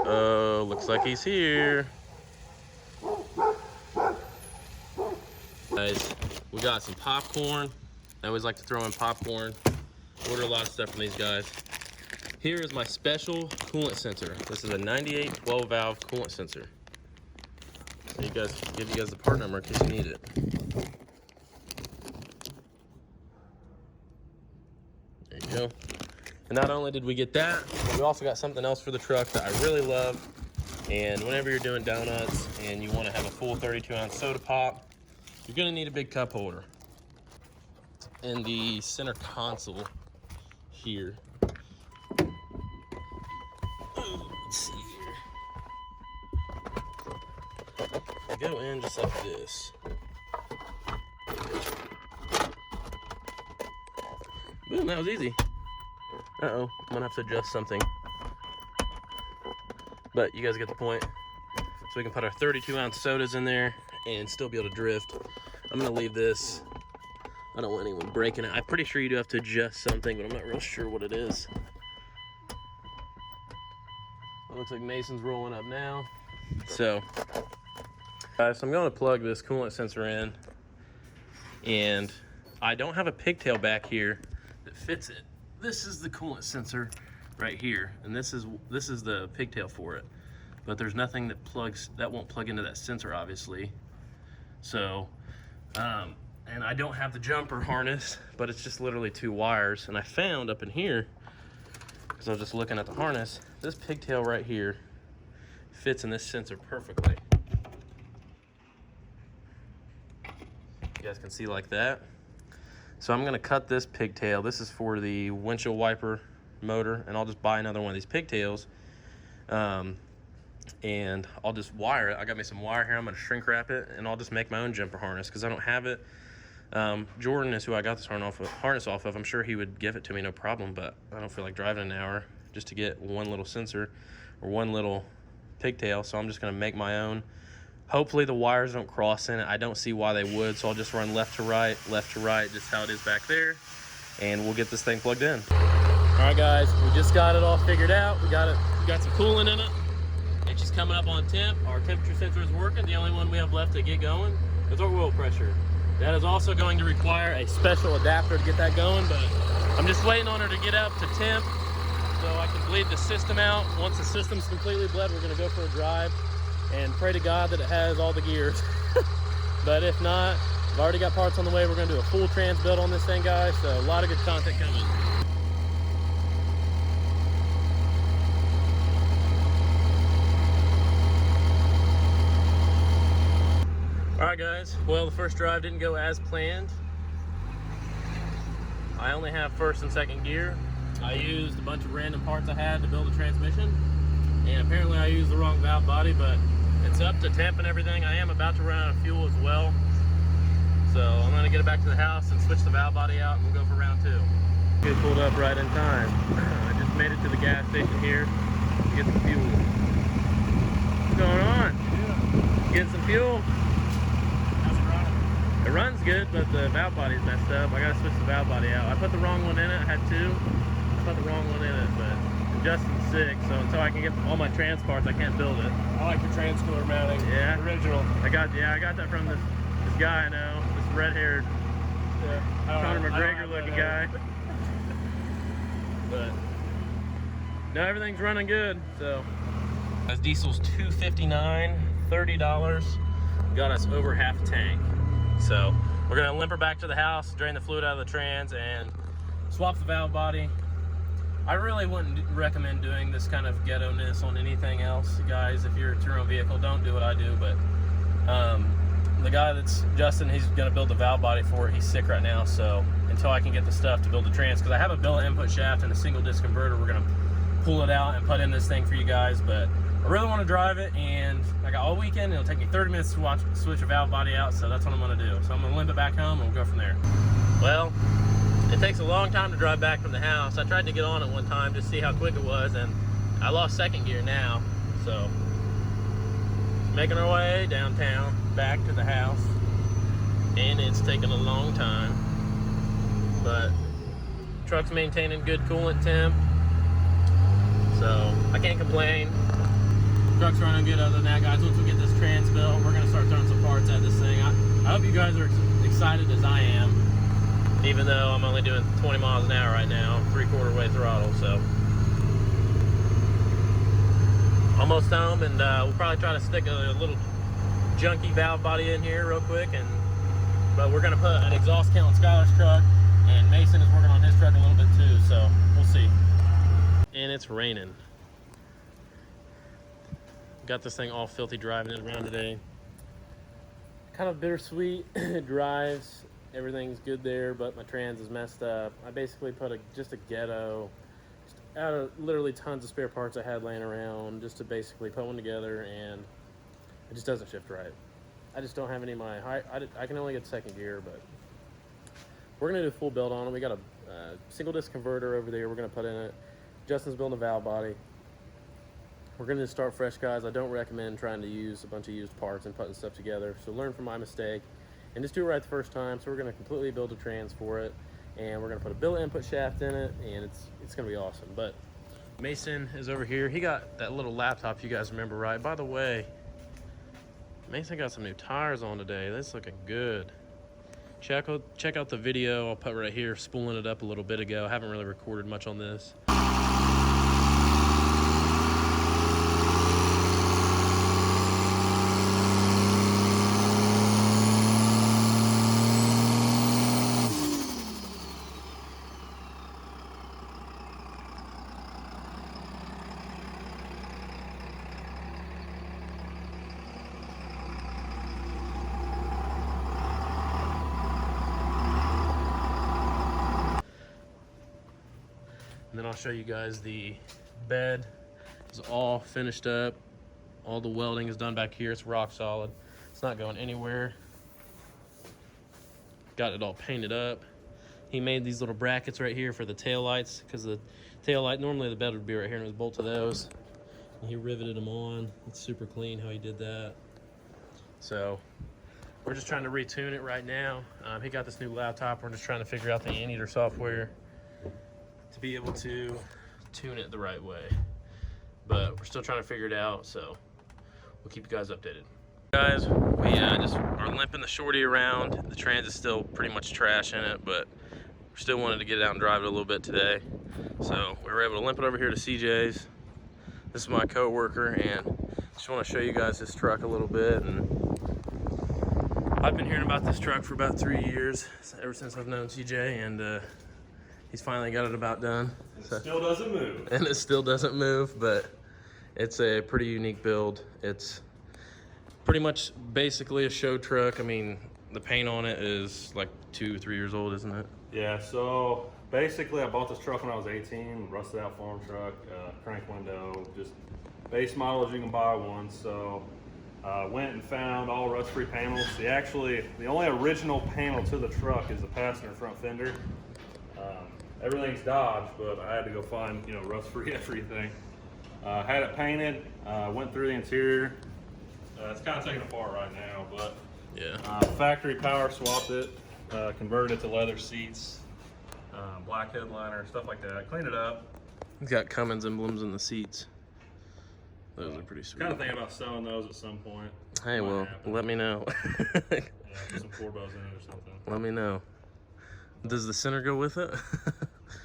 Uh-oh, looks like he's here. Guys, we got some popcorn. I always like to throw in popcorn. Order a lot of stuff from these guys. Here is my special coolant sensor. This is a 98 12 valve coolant sensor. Give you guys the part number in case you need it. There you go. And not only did we get that, but we also got something else for the truck that I really love. And whenever you're doing donuts and you want to have a full 32-ounce soda pop, you're going to need a big cup holder. In the center console here. Let's see here. They go in just like this. Boom, that was easy. Uh-oh, I'm gonna have to adjust something. But you guys get the point. So we can put our 32-ounce sodas in there and still be able to drift. I'm gonna leave this. I don't want anyone breaking it. I'm pretty sure you do have to adjust something, but I'm not real sure what it is. It looks like Mason's rolling up now. So, guys, I'm going to plug this coolant sensor in, and I don't have a pigtail back here that fits it. This is the coolant sensor right here, and this is the pigtail for it. But there's nothing that won't plug into that sensor, obviously. So, and I don't have the jumper harness, but it's just literally 2 wires. And I found up in here, because I was just looking at the harness, this pigtail right here fits in this sensor perfectly. You guys can see like that. So I'm gonna cut this pigtail. This is for the windshield wiper motor, and I'll just buy another one of these pigtails. And I'll just wire it. I got me some wire here. I'm gonna shrink wrap it, and I'll just make my own jumper harness because I don't have it. Jordan is who I got this harness off of. I'm sure he would give it to me no problem, but I don't feel like driving an hour just to get one little sensor or one little pigtail, so I'm just gonna make my own. Hopefully the wires don't cross in it. I don't see why they would, so I'll just run left to right, just how it is back there, and we'll get this thing plugged in. All right, guys, we just got it all figured out. We got some coolant in it. It's just coming up on temp. Our temperature sensor is working. The only one we have left to get going is our oil pressure. That is also going to require a special adapter to get that going, but I'm just waiting on her to get up to temp so I can bleed the system out. Once the system's completely bled, we're gonna go for a drive and pray to God that it has all the gears. But if not, I've already got parts on the way. We're gonna do a full trans build on this thing, guys, so a lot of good content coming. All right, guys, well, the first drive didn't go as planned. I only have first and second gear. I used a bunch of random parts I had to build a transmission, and apparently I used the wrong valve body, but it's up to temp and everything. I am about to run out of fuel as well, so I'm gonna get it back to the house and switch the valve body out, and we'll go for round 2. Get pulled up right in time. I just made it to the gas station here to get some fuel. What's going on? Yeah. Getting some fuel? It runs good, but the valve body's messed up. I gotta switch the valve body out. I put the wrong one in it. I had 2. I put the wrong one in it, but Justin's sick, so until I can get all my trans parts, I can't build it. I like the transcooler mounting. Yeah. Original. I got that from this guy I know, this red-haired, Conor McGregor looking guy. But no, everything's running good. So as diesel's $2.59, $30, got us over half a tank. So we're gonna limp her back to the house, drain the fluid out of the trans, and swap the valve body. I really wouldn't recommend doing this kind of ghetto-ness on anything else, guys. If you're a your own vehicle, don't do what I do. But the guy that's Justin, he's gonna build the valve body for it. He's sick right now, so until I can get the stuff to build the trans, because I have a billet input shaft and a single disc converter, we're gonna pull it out and put in this thing for you guys. But I really want to drive it, and I got all weekend. It'll take me 30 minutes to switch a valve body out, so that's what I'm going to do. So I'm going to limp it back home, and we'll go from there. Well, it takes a long time to drive back from the house. I tried to get on it one time to see how quick it was, and I lost second gear now. So making our way downtown, back to the house, and it's taken a long time. But truck's maintaining good coolant temp, so I can't complain. Truck's running good other than that, guys. Once we get this trans built, we're gonna start throwing some parts at this thing. I hope you guys are excited as I am, even though I'm only doing 20 miles an hour right now, 3/4 way throttle, so. Almost home, and we'll probably try to stick a little junky valve body in here real quick, but we're gonna put an exhaust kit on Skylar's truck, and Mason is working on his truck a little bit too, so we'll see. And it's raining. Got this thing all filthy driving it around today. Kind of bittersweet. It drives, everything's good there, but my trans is messed up. I basically put just a ghetto, just out of literally tons of spare parts I had laying around, just to basically put one together, and it just doesn't shift right. I just don't have any of my I can only get second gear, but we're gonna do a full build on it. We got a single disc converter over there we're gonna put in it. Justin's building a valve body. We're gonna start fresh, guys. I don't recommend trying to use a bunch of used parts and putting stuff together. So learn from my mistake and just do it right the first time. So we're gonna completely build a trans for it, and we're gonna put a billet input shaft in it, and it's gonna be awesome. But Mason is over here. He got that little laptop, you guys remember, right? By the way, Mason got some new tires on today. That's looking good. Check out the video I'll put right here, spooling it up a little bit ago. I haven't really recorded much on this. And then I'll show you guys the bed is all finished up. All the welding is done back here. It's rock solid. It's not going anywhere. Got it all painted up. He made these little brackets right here for the tail lights, because the tail light, normally the bed would be right here, and it was bolted to those. And he riveted them on. It's super clean how he did that. So we're just trying to retune it right now. He got this new laptop. We're just trying to figure out the Anteater software to be able to tune it the right way, but we're still trying to figure it out, so we'll keep you guys updated. Guys, we just are limping the shorty around. The trans is still pretty much trash in it, but we still wanted to get it out and drive it a little bit today, so we were able to limp it over here to CJ's. This is my co-worker, and just want to show you guys this truck a little bit. And I've been hearing about this truck for about 3 years, ever since I've known CJ, and he's finally got it about done. It still doesn't move. And it still doesn't move, but it's a pretty unique build. It's pretty much basically a show truck. I mean, the paint on it is like 2 or 3 years old, isn't it? Yeah, so basically I bought this truck when I was 18, rusted out farm truck, crank window, just base model as you can buy one. So went and found all rust-free panels. The only original panel to the truck is the passenger front fender. Everything's Dodge, but I had to go find, rust-free everything. Had it painted, went through the interior. It's kind of taken apart right now, but yeah. Factory power swapped it, converted it to leather seats, black headliner, stuff like that. Cleaned it up. It's got Cummins emblems in the seats. Those are pretty sweet. Kind of thinking about selling those at some point. Hey, well, let me know. Yeah, put some Forbos in it or something. Let me know. Does the center go with it?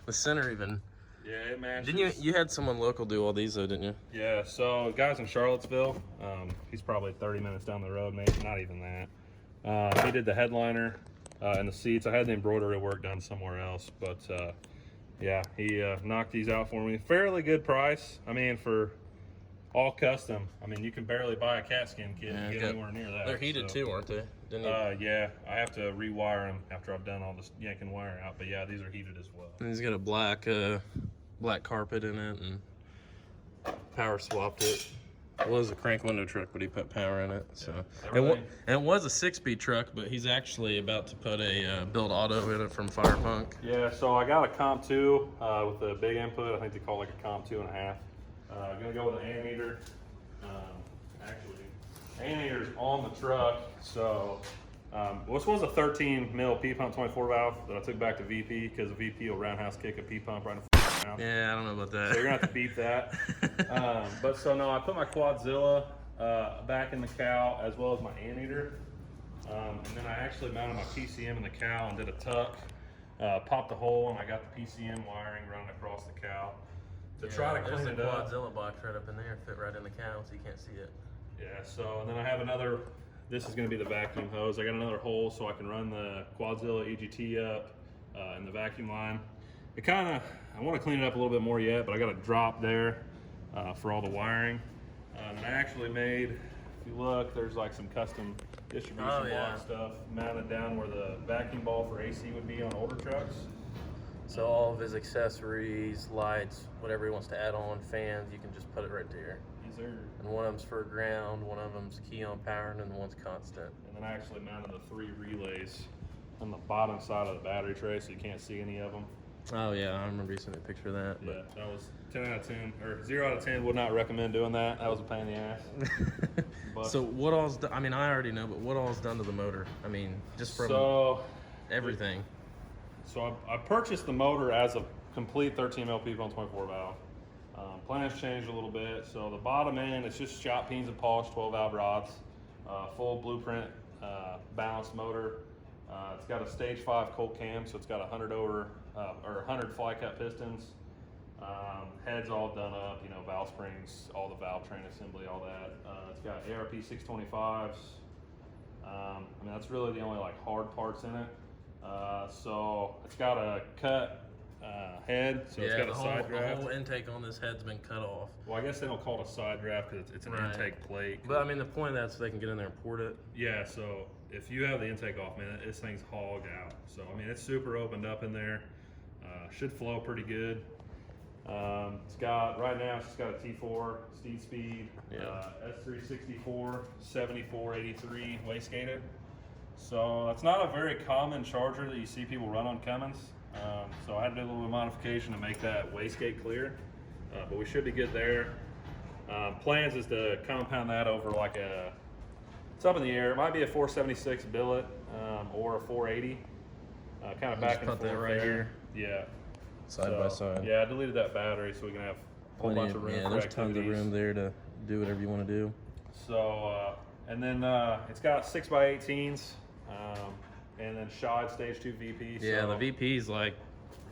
The center even. Yeah, it matches. Didn't you had someone local do all these though, didn't you? Yeah, so guys in Charlottesville, he's probably 30 minutes down the road, maybe not even that. He did the headliner and the seats. I had the embroidery work done somewhere else, but yeah, he knocked these out for me. Fairly good price. I mean, for all custom. I mean, you can barely buy a cat skin kit and get anywhere near that. They're heated too, aren't they? Yeah, I have to rewire them after I've done all this yanking wire out. But yeah, these are heated as well. And he's got a black carpet in it, and power swapped it. It was a crank window truck, but he put power in it. So Yeah, it was a 6-speed truck, but he's actually about to put a build auto in it from Firepunk. Yeah, so I got a Comp 2 with a big input. I think they call it like a Comp 2.5. I'm gonna go with an Anteater. Actually, Anteater's on the truck. So this was a 13 mil P pump 24 valve that I took back to VP because the VP will roundhouse kick a P pump right in the around. Yeah, I don't know about that. So you're gonna have to beat that. But so no, I put my Quadzilla back in the cow as well as my anteater. And then I actually mounted my PCM in the cow and did a tuck, popped the hole, and I got the PCM wiring running across the cow to try to clean it up. There's a Quadzilla box right up in there, fit right in the cow, so you can't see it. Yeah, so, and then I have another, this is gonna be the vacuum hose. I got another hole so I can run the Quadzilla EGT up in the vacuum line. It kinda, I wanna clean it up a little bit more yet, but I got a drop there for all the wiring. And I actually made, if you look, there's like some custom distribution block stuff mounted down where the vacuum ball for AC would be on older trucks. So all of his accessories, lights, whatever he wants to add on, fans, you can just put it right there. Yes, sir. And one of them's for ground, one of them's key on power, and one's constant. And then I actually mounted the 3 relays on the bottom side of the battery tray so you can't see any of them. Oh yeah, I remember you sent a picture of that. Yeah, that was 10 out of 10, or 0 out of 10. Would not recommend doing that. That was a pain in the ass. But, so what all's done? I mean, I already know, but what all's done to the motor? I mean, just from everything. So I purchased the motor as a complete 13 mil P-Bone 24 valve. Plans changed a little bit. So the bottom end, it's just shot pins and polished 12 valve rods, full blueprint balanced motor. It's got a stage 5 Colt cam, so it's got 100 fly cut pistons. Heads all done up, you know, valve springs, all the valve train assembly, all that. It's got ARP 625s. I mean, that's really the only like hard parts in it. So it's got a cut head, so it's got a side draft. The whole intake on this head's been cut off. Well, I guess they don't call it a side draft because it's an intake plate. But I mean, the point of that is so they can get in there and port it. Yeah, so if you have the intake off, man, this thing's hogged out. So I mean, it's super opened up in there. Should flow pretty good. It's got, right now, it's just got a T4 Steed Speed, S364, 7483 wastegated. So it's not a very common charger that you see people run on Cummins. So I had to do a little bit of modification to make that wastegate clear, but we should be good there. Plans is to compound that over like it's up in the air. It might be a 476 billet or a 480, kind of back and forth that right here. Yeah. Side by side. Yeah, I deleted that battery so we can have a whole bunch of room for there's activities. tons of room there to do whatever you want to do. So, and then it's got 6x18s, and then shod stage 2 VP. Yeah, so the VP's like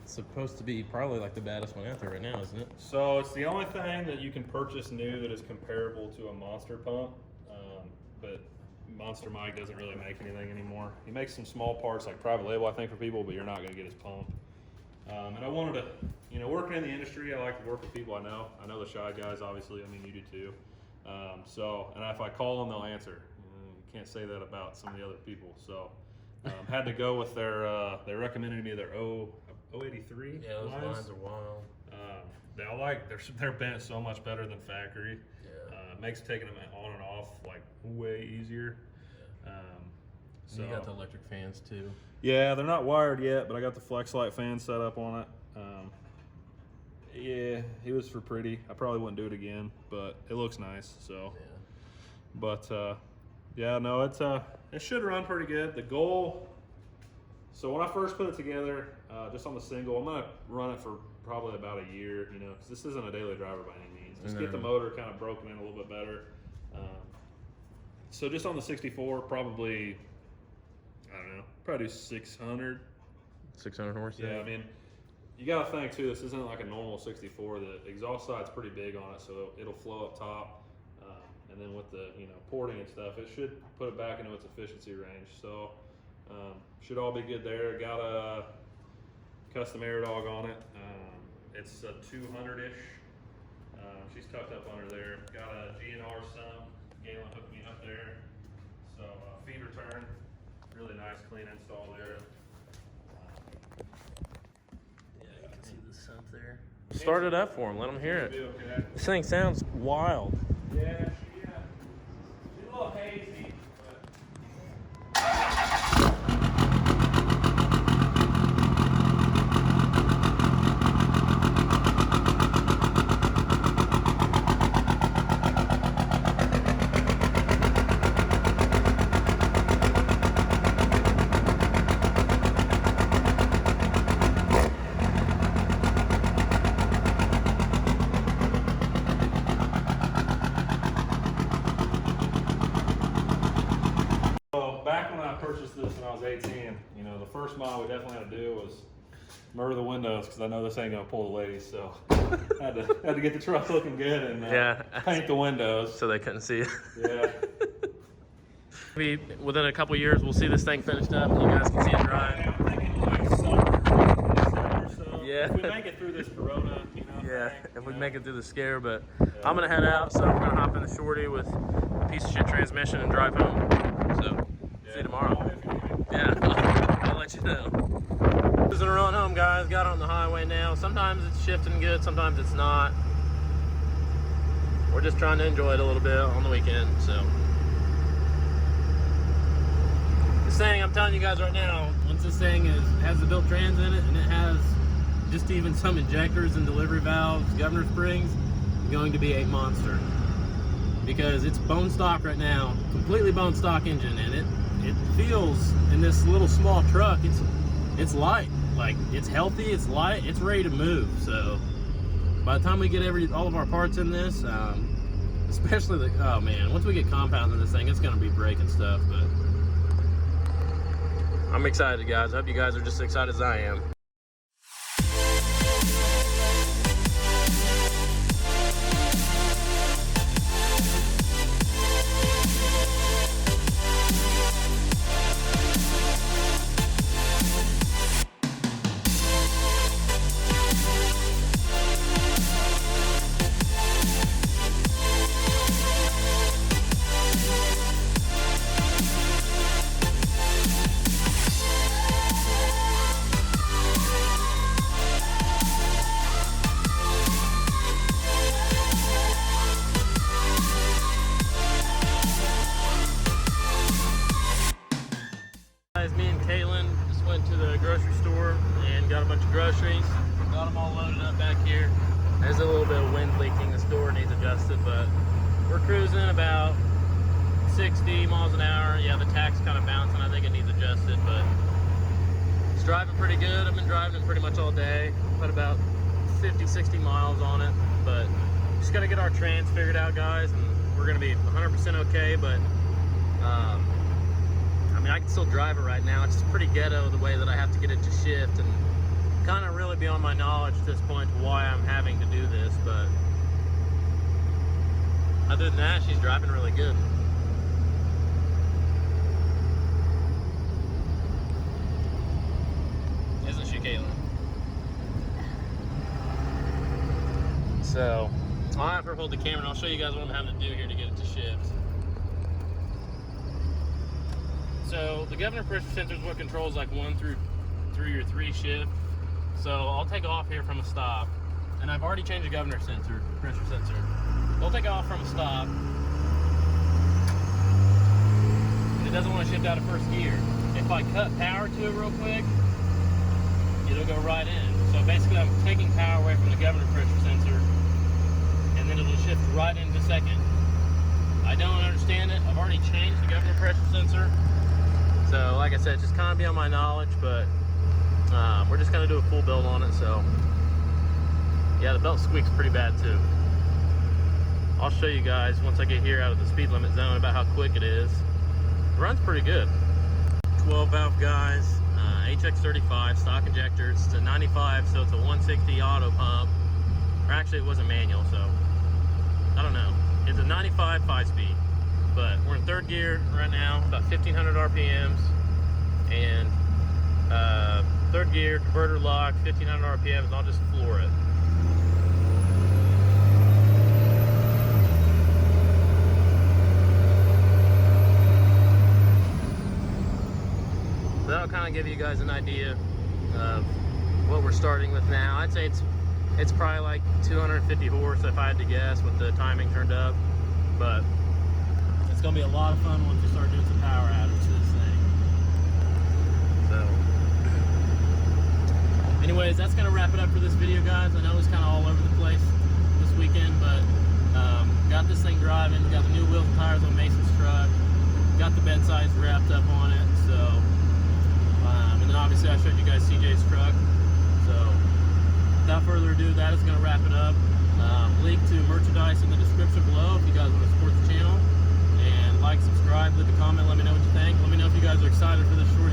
supposed to be probably like the baddest one out there right now, isn't it? So it's the only thing that you can purchase new that is comparable to a Monster pump, but Monster Mike doesn't really make anything anymore. He makes some small parts like private label, I think, for people, but you're not going to get his pump. And I wanted to, you know, working in the industry, I like to work with people I know. I know the shy guys, obviously. I mean, you do too. So, and if I call them, they'll answer. You can't say that about some of the other people. So, had to go with their. They recommended me their 083. Yeah, those lines are wild. They're bent so much better than factory. Yeah. Makes taking them on and off like way easier. Yeah. So you got the electric fans too. Yeah, they're not wired yet, but I got the Flexlight fan set up on it. Yeah, it was for pretty. I probably wouldn't do it again, but it looks nice. So, yeah. But yeah, no, it should run pretty good. The goal. So when I first put it together, just on the single, I'm gonna run it for probably about a year. You know, because this isn't a daily driver by any means. Just get the motor kind of broken in a little bit better. So just on the 64, probably. I don't know, probably do 600. 600 horse? Yeah, I mean, you got to think too, this isn't like a normal 64. The exhaust side's pretty big on it, so it'll flow up top. And then with the, you know, porting and stuff, it should put it back into its efficiency range. So, should all be good there. Got a custom air dog on it. It's a 200-ish. She's tucked up under there. Got a GNR sump. Galen hooked me up there. So, feed return. Really nice, clean install there. Yeah, you can see the sump there. Start it up for him. Let him hear it. Okay. This thing sounds wild. Yeah, she's a little hazy. purchased this when I was 18, you know, the first mile we definitely had to do was mirror the windows because I know this ain't gonna pull the ladies, so had to get the truck looking good and paint the windows so they couldn't see it. Yeah. Maybe within a couple years we'll see this thing finished up and you guys can see it drive. Yeah, I'm thinking like summer, so Yeah. if we make it through this Corona, you know. Yeah, thing, if we you know. make it through the scare, but I'm gonna head out, so we're gonna hop in the Shorty with a piece of shit transmission and drive home. So see you tomorrow. Yeah, I'll let you know. Cruising around home, guys. Got on the highway now. Sometimes it's shifting good, sometimes it's not. We're just trying to enjoy it a little bit on the weekend, so. This thing, I'm telling you guys right now, once this thing has the built trans in it and it has just even some injectors and delivery valves, governor springs, it's going to be a monster. Because it's bone stock right now, completely bone stock engine, and it feels in this little small truck, it's light. Like, it's healthy, it's light, it's ready to move. So by the time we get all of our parts in this, especially oh man, once we get compounds in this thing, it's gonna be breaking stuff. But I'm excited, guys. I hope you guys are just as excited as I am. Me and Caitlin just went to the grocery store and got a bunch of groceries. Got them all loaded up back here. There's a little bit of wind leaking. The store needs adjusted, but we're cruising about 60 miles an hour. Yeah, the tach's kind of bouncing. I think it needs adjusted, but it's driving pretty good. I've been driving it pretty much all day. Put about 50, 60 miles on it, but just got to get our trans figured out, guys, and we're going to be 100% okay, but I mean, I can still drive it right now. It's just pretty ghetto the way that I have to get it to shift, and kind of really beyond my knowledge at this point why I'm having to do this, but other than that, she's driving really good. Isn't she, Caitlin? So, I'll have her hold the camera and I'll show you guys what I'm having to do here to get it to shift. So the governor pressure sensor is what controls like 1 through your 3 shift. So I'll take off here from a stop, and I've already changed the governor sensor, pressure sensor. I'll take off from a stop, and it doesn't want to shift out of first gear. If I cut power to it real quick, it'll go right in. So basically I'm taking power away from the governor pressure sensor, and then it'll shift right into second. I don't understand it. I've already changed the governor pressure sensor. So like I said, just kind of beyond my knowledge, but we're just gonna do a full build on it. So yeah, the belt squeaks pretty bad too. I'll show you guys once I get here out of the speed limit zone about how quick it is. It runs pretty good. 12 valve, guys, HX35 stock injector. It's a 95, so it's a 160 auto pump. Or actually it wasn't manual, so I don't know. It's a 95 5-speed. But we're in 3rd gear right now, about 1,500 RPMs, and 3rd gear, converter lock, 1,500 RPMs, and I'll just floor it. That'll kind of give you guys an idea of what we're starting with now. I'd say it's probably like 250 horse if I had to guess with the timing turned up, but it's gonna be a lot of fun once we start doing some power outage to this thing. So, anyways, that's gonna wrap it up for this video, guys. I know it's kind of all over the place this weekend, but got this thing driving. Got the new wheels and tires on Mason's truck. Got the bed size wrapped up on it. So, and then obviously I showed you guys CJ's truck. So, without further ado, that is gonna wrap it up. Link to merchandise in the description below if you guys want to support the channel. And like, subscribe, leave a comment, let me know what you think. Let me know if you guys guys are excited for this short